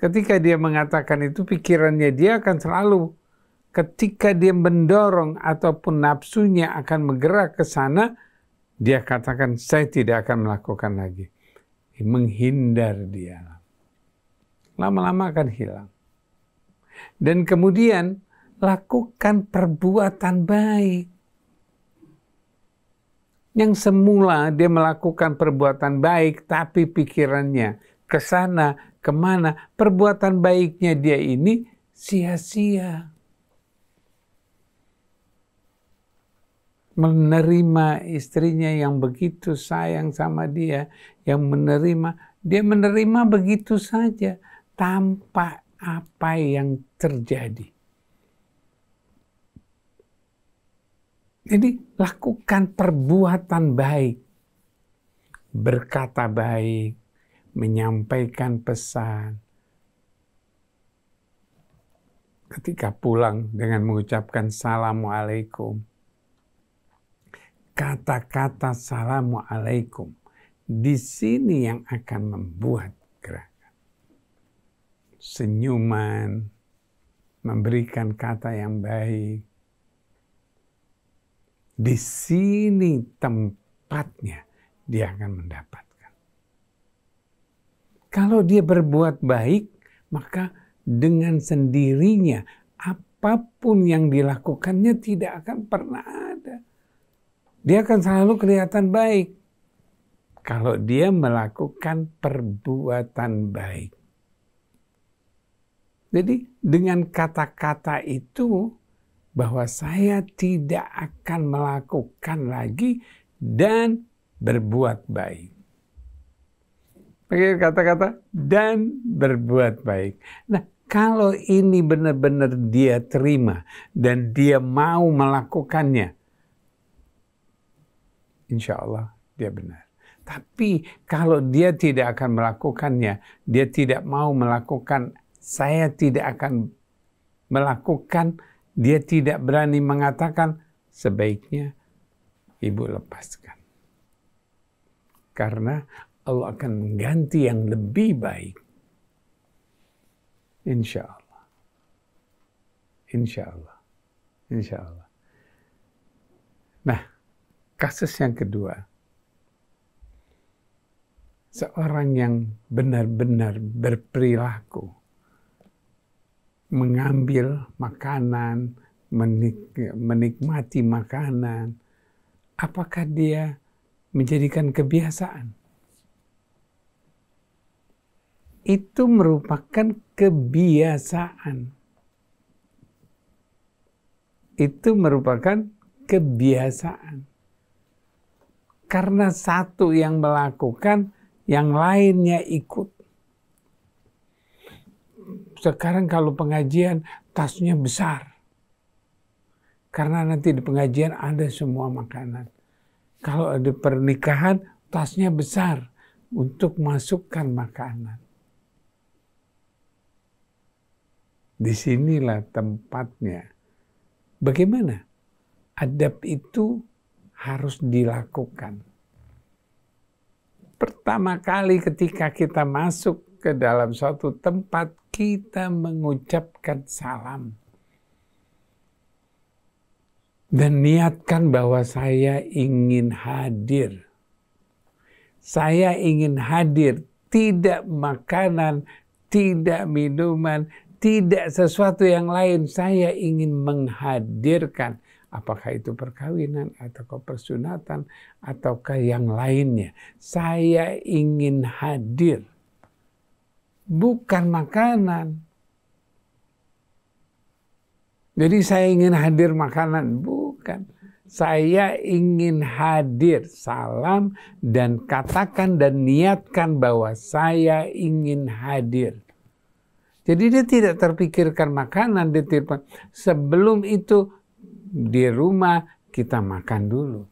Ketika dia mengatakan itu, pikirannya dia akan selalu, ketika dia mendorong ataupun nafsunya akan bergerak ke sana, dia katakan, saya tidak akan melakukan lagi. Menghindar dia. Lama-lama akan hilang. Dan kemudian, lakukan perbuatan baik. Yang semula dia melakukan perbuatan baik, tapi pikirannya ke sana, kemana, perbuatan baiknya dia ini sia-sia. Menerima istrinya yang begitu sayang sama dia, yang dia menerima begitu saja, tanpa apa yang terjadi. Jadi lakukan perbuatan baik, berkata baik, menyampaikan pesan. Ketika pulang dengan mengucapkan Assalamualaikum, kata-kata Assalamualaikum di sini yang akan membuat gerakan. Senyuman, memberikan kata yang baik. Di sini tempatnya dia akan mendapatkan. Kalau dia berbuat baik, maka dengan sendirinya apapun yang dilakukannya tidak akan pernah ada. Dia akan selalu kelihatan baik kalau dia melakukan perbuatan baik. Jadi dengan kata-kata itu, bahwa saya tidak akan melakukan lagi dan berbuat baik. Pakai kata-kata dan berbuat baik. Nah, kalau ini benar-benar dia terima dan dia mau melakukannya, insya Allah dia benar. Tapi kalau dia tidak akan melakukannya, dia tidak mau melakukan, saya tidak akan melakukan, dia tidak berani mengatakan, sebaiknya ibu lepaskan. Karena Allah akan mengganti yang lebih baik. Insya Allah. Insya Allah. Insya Allah. Nah, kasus yang kedua. Seorang yang benar-benar berperilaku mengambil makanan, menikmati makanan, apakah dia menjadikan kebiasaan? Itu merupakan kebiasaan. Itu merupakan kebiasaan. Karena satu yang melakukan, yang lainnya ikut. Sekarang kalau pengajian, tasnya besar. Karena nanti di pengajian ada semua makanan. Kalau ada pernikahan, tasnya besar untuk masukkan makanan. Disinilah tempatnya. Bagaimana? Adab itu harus dilakukan. Pertama kali ketika kita masuk ke dalam suatu tempat, kita mengucapkan salam. Dan niatkan bahwa saya ingin hadir. Saya ingin hadir, tidak makanan, tidak minuman, tidak sesuatu yang lain. Saya ingin menghadirkan, apakah itu perkawinan, atau persunatan, ataukah yang lainnya. Saya ingin hadir. Bukan makanan. Jadi saya ingin hadir makanan. Bukan. Saya ingin hadir. Salam dan katakan dan niatkan bahwa saya ingin hadir. Jadi dia tidak terpikirkan makanan. Dia tidak, sebelum itu di rumah kita makan dulu.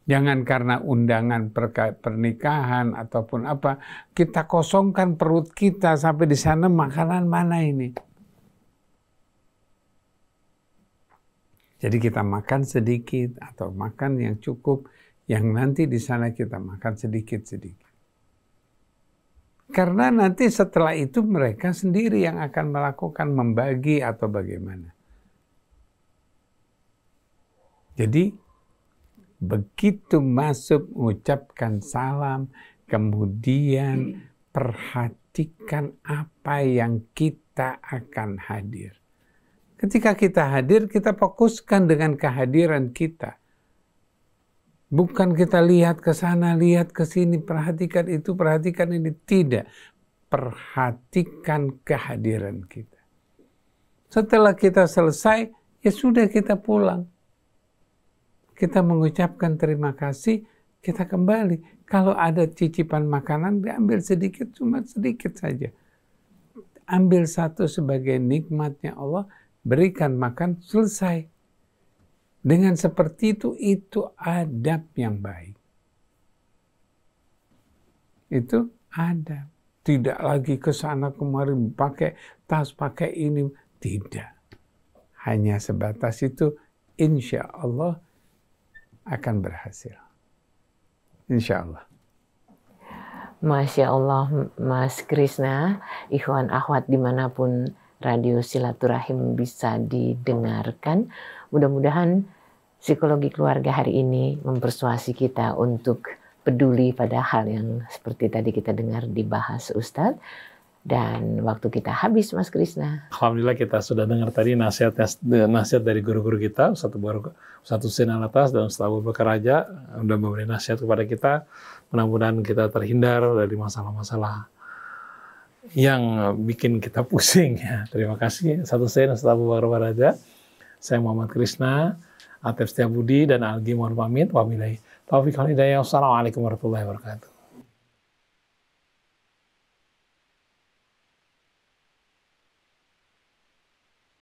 Jangan karena undangan pernikahan ataupun apa, kita kosongkan perut kita sampai di sana makanan mana ini. Jadi kita makan sedikit atau makan yang cukup, yang nanti di sana kita makan sedikit-sedikit. Karena nanti setelah itu mereka sendiri yang akan melakukan membagi atau bagaimana. Jadi begitu masuk mengucapkan salam, kemudian perhatikan apa yang kita akan hadir. Ketika kita hadir, kita fokuskan dengan kehadiran kita. Bukan kita lihat ke sana, lihat ke sini, perhatikan itu, perhatikan ini. Tidak. Perhatikan kehadiran kita. Setelah kita selesai, ya sudah kita pulang. Kita mengucapkan terima kasih, kita kembali. Kalau ada cicipan makanan, diambil sedikit, cuma sedikit saja. Ambil satu sebagai nikmatnya Allah, berikan makan, selesai. Dengan seperti itu adab yang baik. Itu adab. Tidak lagi ke sana kemari pakai tas, pakai ini. Tidak. Hanya sebatas itu, insya Allah akan berhasil. Insya Allah. Masya Allah, Mas Krisna, ikhwan akhwat dimanapun radio silaturahim bisa didengarkan. Mudah-mudahan psikologi keluarga hari ini mempersuasi kita untuk peduli pada hal yang seperti tadi kita dengar dibahas Ustadz. Dan waktu kita habis, Mas Krisna. Alhamdulillah kita sudah dengar tadi nasihat dari guru-guru kita, Ustadz Husain Alatas dan Ustadz Abu Bakar Raja, sudah memberi nasihat kepada kita. Mudah-mudahan kita terhindar dari masalah-masalah yang bikin kita pusing. Ya. Terima kasih Ustadz Husain, Ustadz Abu Bakar Raja. Saya Muhammad Krisna, Atef Setiabudi dan Algi mohon pamit. Wabillahi taufiq wal hidayah. Wassalamualaikum warahmatullahi wabarakatuh.